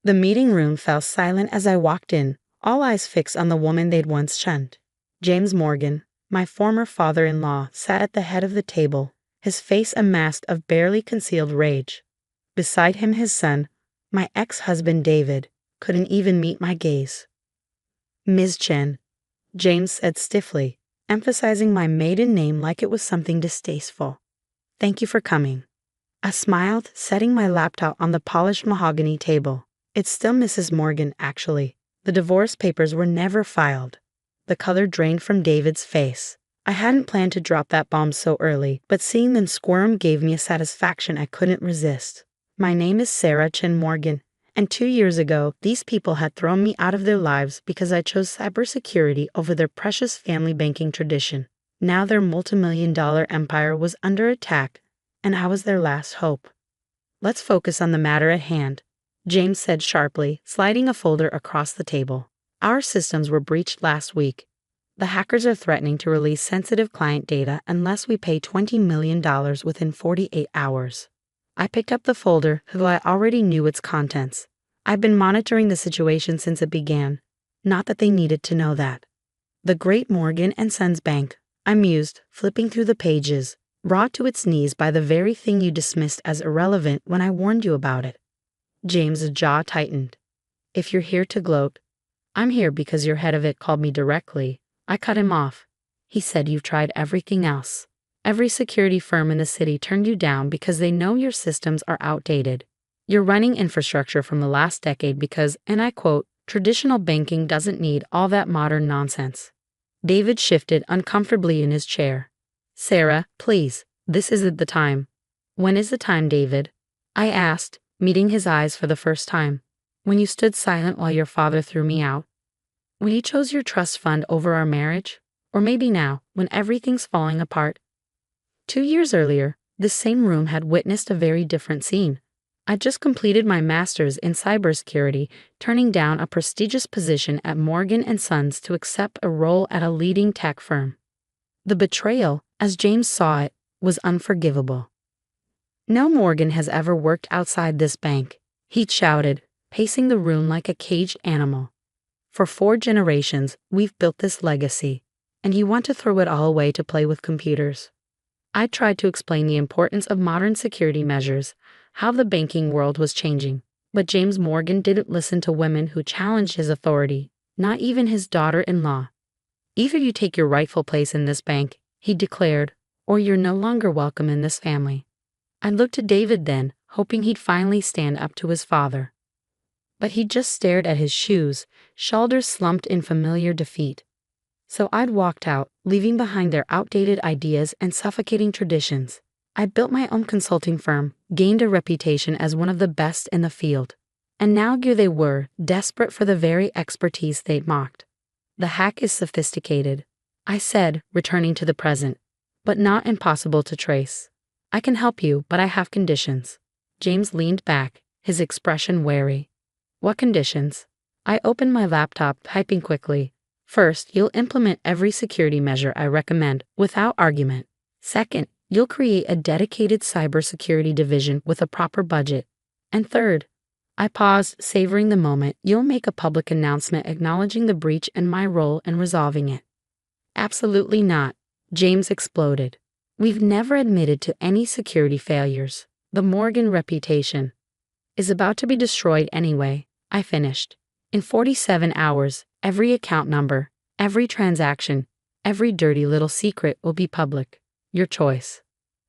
The meeting room fell silent as I walked in, all eyes fixed on the woman they'd once shunned. James Morgan, my former father-in-law, sat at the head of the table, his face a mask of barely concealed rage. Beside him his son, my ex-husband David, couldn't even meet my gaze. "Ms. Chen," James said stiffly, emphasizing my maiden name like it was something distasteful. "Thank you for coming." I smiled, setting my laptop on the polished mahogany table. "It's still Mrs. Morgan, actually. The divorce papers were never filed." The color drained from David's face. I hadn't planned to drop that bomb so early, but seeing them squirm gave me a satisfaction I couldn't resist. "My name is Sarah Chen Morgan, and 2 years ago, these people had thrown me out of their lives because I chose cybersecurity over their precious family banking tradition. Now their multimillion-dollar empire was under attack, and I was their last hope." "Let's focus on the matter at hand," James said sharply, sliding a folder across the table. "Our systems were breached last week. The hackers are threatening to release sensitive client data unless we pay $20 million within 48 hours. I picked up the folder, though I already knew its contents. I've been monitoring the situation since it began. Not that they needed to know that. "The Great Morgan and Sons Bank," I mused, flipping through the pages, brought to its knees by the very thing you dismissed as irrelevant when I warned you about it. James's jaw tightened. "If you're here to gloat, I'm here because your head of it called me directly." I cut him off. He said, "You've tried everything else. Every security firm in the city turned you down because they know your systems are outdated. You're running infrastructure from the last decade because, and I quote, traditional banking doesn't need all that modern nonsense." David shifted uncomfortably in his chair. "Sarah, please, this isn't the time." "When is the time, David?" I asked, meeting his eyes for the first time. "When you stood silent while your father threw me out? When you chose your trust fund over our marriage? Or maybe now, when everything's falling apart?" 2 years earlier, this same room had witnessed a very different scene. I'd just completed my master's in cybersecurity, turning down a prestigious position at Morgan & Sons to accept a role at a leading tech firm. The betrayal, as James saw it, was unforgivable. "No Morgan has ever worked outside this bank," he shouted, pacing the room like a caged animal. "For 4 generations, we've built this legacy, and you want to throw it all away to play with computers." I tried to explain the importance of modern security measures, how the banking world was changing, but James Morgan didn't listen to women who challenged his authority, not even his daughter-in-law. "Either you take your rightful place in this bank," he declared, "or you're no longer welcome in this family." I looked at David then, hoping he'd finally stand up to his father. But he just stared at his shoes, shoulders slumped in familiar defeat. So I'd walked out, leaving behind their outdated ideas and suffocating traditions. I built my own consulting firm, gained a reputation as one of the best in the field. And now here they were, desperate for the very expertise they'd mocked. "The hack is sophisticated," I said, returning to the present, "but not impossible to trace. I can help you, but I have conditions." James leaned back, his expression wary. "What conditions?" I opened my laptop, typing quickly. "First, you'll implement every security measure I recommend, without argument. Second, you'll create a dedicated cybersecurity division with a proper budget. And third," I paused, savoring the moment, "you'll make a public announcement acknowledging the breach and my role in resolving it." "Absolutely not," James exploded. "We've never admitted to any security failures. The Morgan reputation is about to be destroyed anyway," I finished. "In 47 hours, every account number, every transaction, every dirty little secret will be public. Your choice."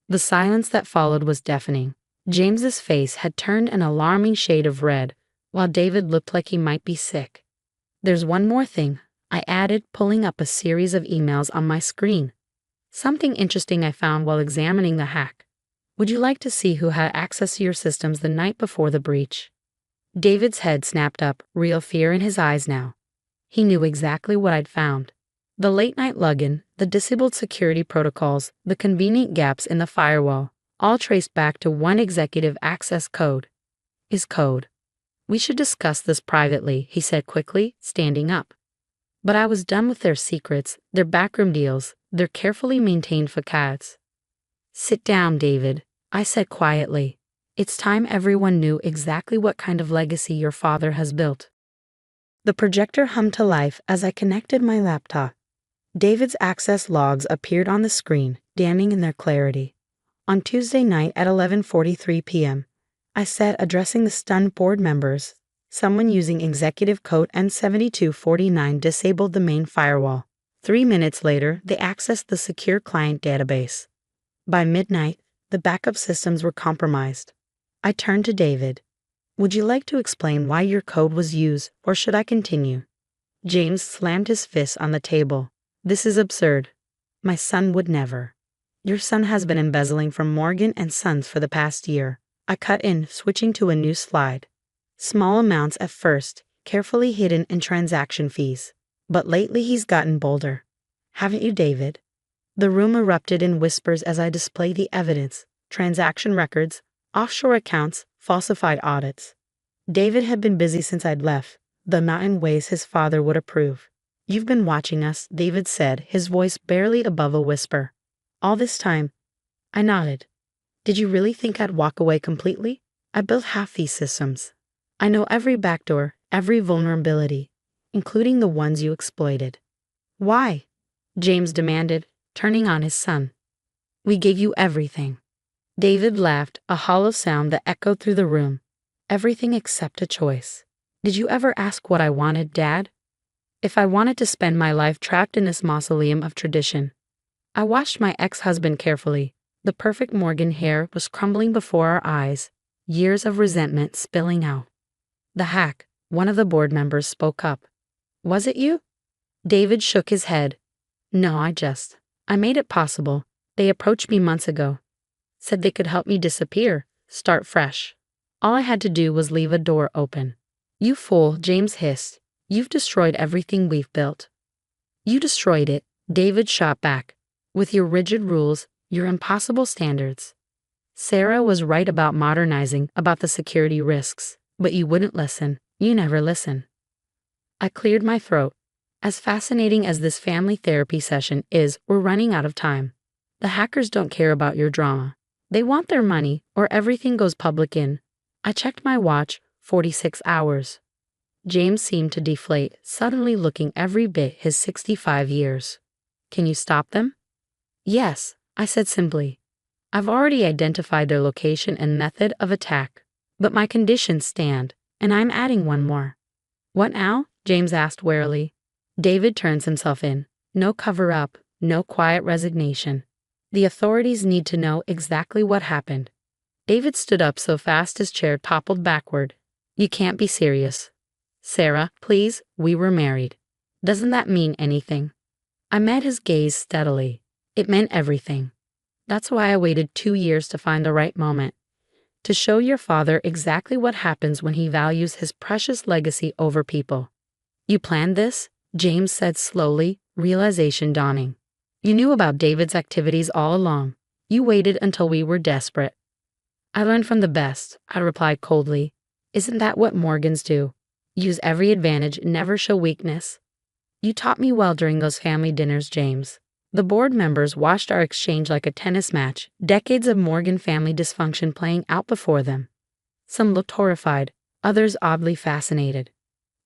The silence that followed was deafening. James's face had turned an alarming shade of red, while David looked like he might be sick. "There's one more thing," I added, pulling up a series of emails on my screen. "Something interesting I found while examining the hack. Would you like to see who had access to your systems the night before the breach?" David's head snapped up, real fear in his eyes now. He knew exactly what I'd found. The late-night login, the disabled security protocols, the convenient gaps in the firewall, all traced back to one executive access code. His code. "We should discuss this privately," he said quickly, standing up. But I was done with their secrets, their backroom deals, their carefully maintained facades. "Sit down, David," I said quietly. It's time everyone knew exactly what kind of legacy your father has built. The projector hummed to life as I connected my laptop. David's access logs appeared on the screen, damning in their clarity. On Tuesday night at 11:43 p.m., I said, addressing the stunned board members, someone using executive code N7249 disabled the main firewall. 3 minutes later, they accessed the secure client database. By midnight, the backup systems were compromised. I turned to David. Would you like to explain why your code was used, or should I continue? James slammed his fist on the table. This is absurd. My son would never. Your son has been embezzling from Morgan and Sons for the past year. I cut in, switching to a new slide. Small amounts at first, carefully hidden in transaction fees. But lately he's gotten bolder. Haven't you, David? The room erupted in whispers as I displayed the evidence: transaction records, offshore accounts, falsified audits. David had been busy since I'd left, though not in ways his father would approve. You've been watching us, David said, his voice barely above a whisper. All this time. I nodded. Did you really think I'd walk away completely? I built half these systems. I know every backdoor, every vulnerability, including the ones you exploited. Why? James demanded, turning on his son. We gave you everything. David laughed, a hollow sound that echoed through the room. Everything except a choice. Did you ever ask what I wanted, Dad? If I wanted to spend my life trapped in this mausoleum of tradition. I watched my ex-husband carefully. The perfect Morgan hair was crumbling before our eyes, years of resentment spilling out. The hack, one of the board members, spoke up. Was it you? David shook his head. No, I made it possible. They approached me months ago. Said they could help me disappear, start fresh. All I had to do was leave a door open. You fool, James hissed. You've destroyed everything we've built. You destroyed it, David shot back. With your rigid rules, your impossible standards. Sarah was right about modernizing, about the security risks, but you wouldn't listen. You never listen. I cleared my throat. As fascinating as this family therapy session is, we're running out of time. The hackers don't care about your drama. They want their money, or everything goes public in. I checked my watch, 46 hours. James seemed to deflate, suddenly looking every bit his 65 years. Can you stop them? Yes, I said simply. I've already identified their location and method of attack. But my conditions stand, and I'm adding one more. What now? James asked warily. David turns himself in. No cover-up, no quiet resignation. The authorities need to know exactly what happened. David stood up so fast his chair toppled backward. You can't be serious. Sarah, please, we were married. Doesn't that mean anything? I met his gaze steadily. It meant everything. That's why I waited 2 years to find the right moment. To show your father exactly what happens when he values his precious legacy over people. You planned this? James said slowly, realization dawning. You knew about David's activities all along. You waited until we were desperate. I learned from the best, I replied coldly. Isn't that what Morgans do? Use every advantage, never show weakness. You taught me well during those family dinners, James. The board members watched our exchange like a tennis match, decades of Morgan family dysfunction playing out before them. Some looked horrified, others oddly fascinated.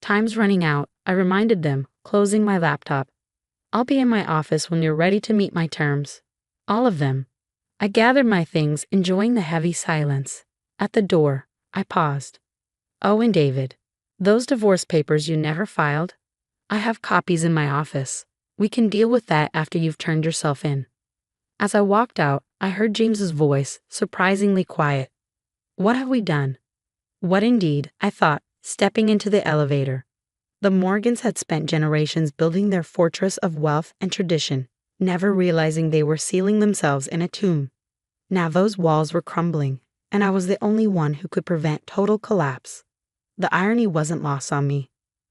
Time's running out, I reminded them, closing my laptop. I'll be in my office when you're ready to meet my terms. All of them. I gathered my things, enjoying the heavy silence. At the door, I paused. Oh, and David. Those divorce papers you never filed? I have copies in my office. We can deal with that after you've turned yourself in. As I walked out, I heard James's voice, surprisingly quiet. What have we done? What indeed, I thought, stepping into the elevator. The Morgans had spent generations building their fortress of wealth and tradition, never realizing they were sealing themselves in a tomb. Now those walls were crumbling, and I was the only one who could prevent total collapse. The irony wasn't lost on me.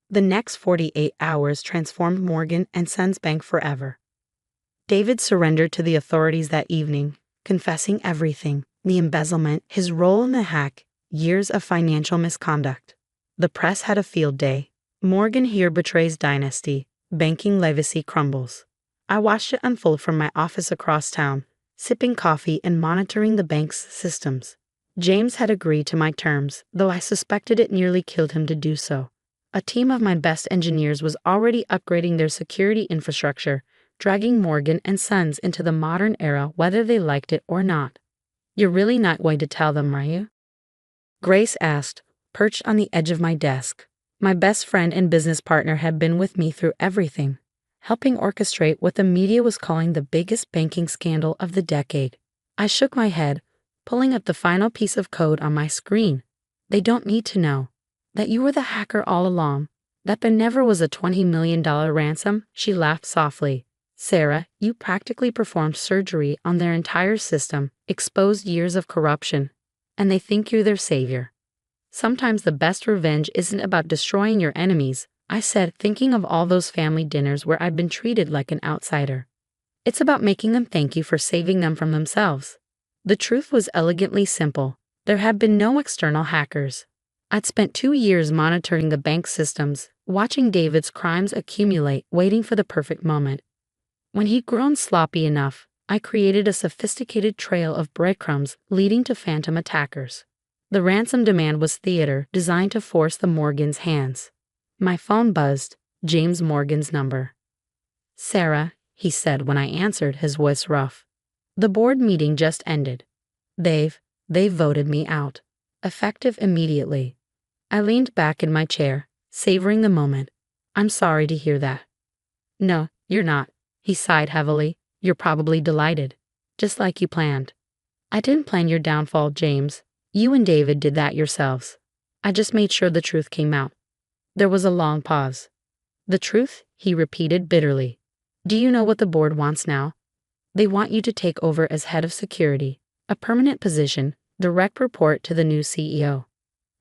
The next 48 hours transformed Morgan and Sons Bank forever. David surrendered to the authorities that evening, confessing everything, the embezzlement, his role in the hack, years of financial misconduct. The press had a field day. Morgan here betrays dynasty, banking legacy crumbles. I watched it unfold from my office across town, sipping coffee and monitoring the bank's systems. James had agreed to my terms, though I suspected it nearly killed him to do so. A team of my best engineers was already upgrading their security infrastructure, dragging Morgan and Sons into the modern era whether they liked it or not. You're really not going to tell them, are you? Grace asked, perched on the edge of my desk. My best friend and business partner had been with me through everything, helping orchestrate what the media was calling the biggest banking scandal of the decade. I shook my head, pulling up the final piece of code on my screen. They don't need to know that you were the hacker all along, that there never was a $20 million ransom. She laughed softly. Sarah, you practically performed surgery on their entire system, exposed years of corruption, and they think you're their savior. Sometimes the best revenge isn't about destroying your enemies, I said, thinking of all those family dinners where I'd been treated like an outsider. It's about making them thank you for saving them from themselves. The truth was elegantly simple. There had been no external hackers. I'd spent 2 years monitoring the bank systems, watching David's crimes accumulate, waiting for the perfect moment. When he'd grown sloppy enough, I created a sophisticated trail of breadcrumbs leading to phantom attackers. The ransom demand was theater designed to force the Morgans' hands. My phone buzzed, James Morgan's number. Sarah, he said when I answered, his voice rough. The board meeting just ended. They've voted me out. Effective immediately. I leaned back in my chair, savoring the moment. I'm sorry to hear that. No, you're not, he sighed heavily. You're probably delighted. Just like you planned. I didn't plan your downfall, James. You and David did that yourselves. I just made sure the truth came out. There was a long pause. The truth, he repeated bitterly. Do you know what the board wants now? They want you to take over as head of security, a permanent position, direct report to the new CEO.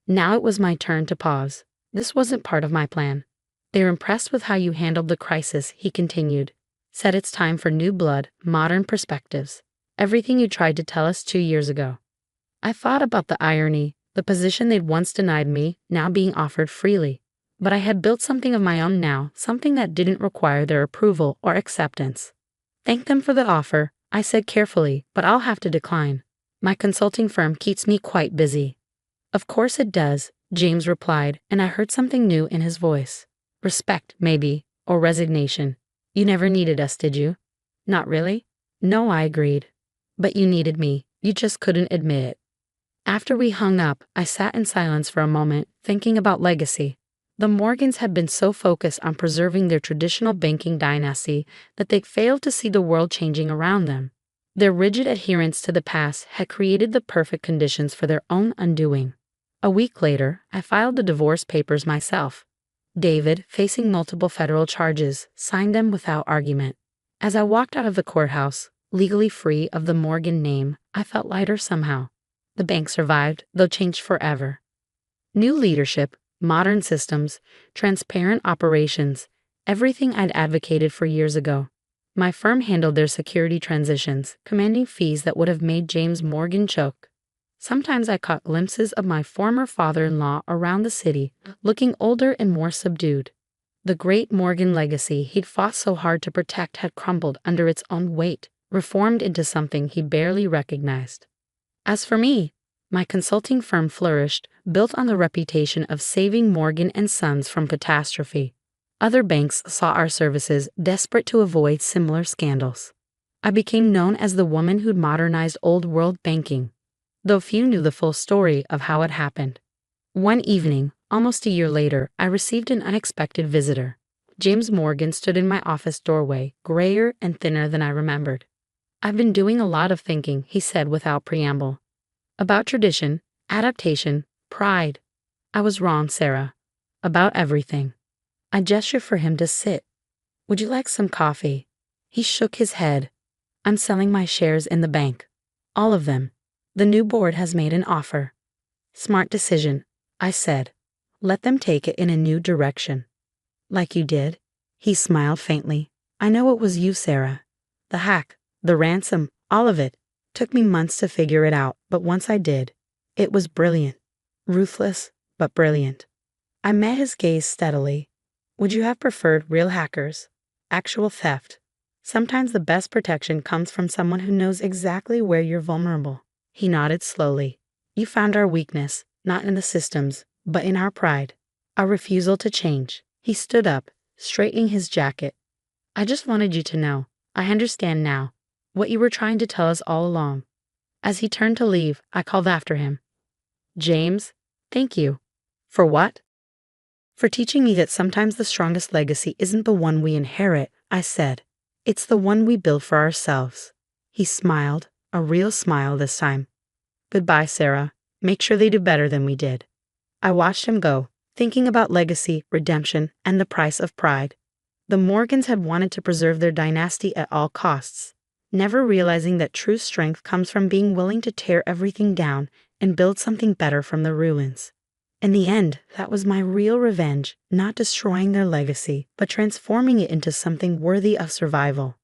Now it was my turn to pause. This wasn't part of my plan. They're impressed with how you handled the crisis, he continued. Said it's time for new blood, modern perspectives. Everything you tried to tell us 2 years ago. I thought about the irony, the position they'd once denied me, now being offered freely. But I had built something of my own now, something that didn't require their approval or acceptance. Thank them for the offer, I said carefully, but I'll have to decline. My consulting firm keeps me quite busy. Of course it does, James replied, and I heard something new in his voice. Respect, maybe, or resignation. You never needed us, did you? Not really? No, I agreed. But you needed me, you just couldn't admit it. After we hung up, I sat in silence for a moment, thinking about legacy. The Morgans had been so focused on preserving their traditional banking dynasty that they failed to see the world changing around them. Their rigid adherence to the past had created the perfect conditions for their own undoing. A week later, I filed the divorce papers myself. David, facing multiple federal charges, signed them without argument. As I walked out of the courthouse, legally free of the Morgan name, I felt lighter somehow. The bank survived, though changed forever. New leadership, modern systems, transparent operations, everything I'd advocated for years ago. My firm handled their security transitions, commanding fees that would have made James Morgan choke. Sometimes I caught glimpses of my former father-in-law around the city, looking older and more subdued. The great Morgan legacy he'd fought so hard to protect had crumbled under its own weight, reformed into something he barely recognized. As for me, my consulting firm flourished, built on the reputation of saving Morgan and Sons from catastrophe. Other banks saw our services, desperate to avoid similar scandals. I became known as the woman who'd modernized old-world banking, though few knew the full story of how it happened. One evening, almost a year later, I received an unexpected visitor. James Morgan stood in my office doorway, grayer and thinner than I remembered. I've been doing a lot of thinking, he said without preamble. About tradition, adaptation, pride. I was wrong, Sarah. About everything. I gestured for him to sit. Would you like some coffee? He shook his head. I'm selling my shares in the bank. All of them. The new board has made an offer. Smart decision, I said. Let them take it in a new direction. Like you did? He smiled faintly. I know it was you, Sarah. The hack, the ransom, all of it. Took me months to figure it out, but once I did, it was brilliant. Ruthless, but brilliant. I met his gaze steadily. Would you have preferred real hackers? Actual theft? Sometimes the best protection comes from someone who knows exactly where you're vulnerable. He nodded slowly. You found our weakness, not in the systems, but in our pride, our refusal to change. He stood up, straightening his jacket. I just wanted you to know. I understand now. What you were trying to tell us all along. As he turned to leave, I called after him. James, thank you. For what? For teaching me that sometimes the strongest legacy isn't the one we inherit, I said. It's the one we build for ourselves. He smiled, a real smile this time. Goodbye, Sarah. Make sure they do better than we did. I watched him go, thinking about legacy, redemption, and the price of pride. The Morgans had wanted to preserve their dynasty at all costs, never realizing that true strength comes from being willing to tear everything down and build something better from the ruins. In the end, that was my real revenge, not destroying their legacy, but transforming it into something worthy of survival.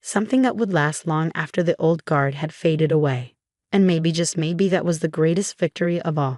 Something that would last long after the old guard had faded away. And maybe, just maybe, that was the greatest victory of all.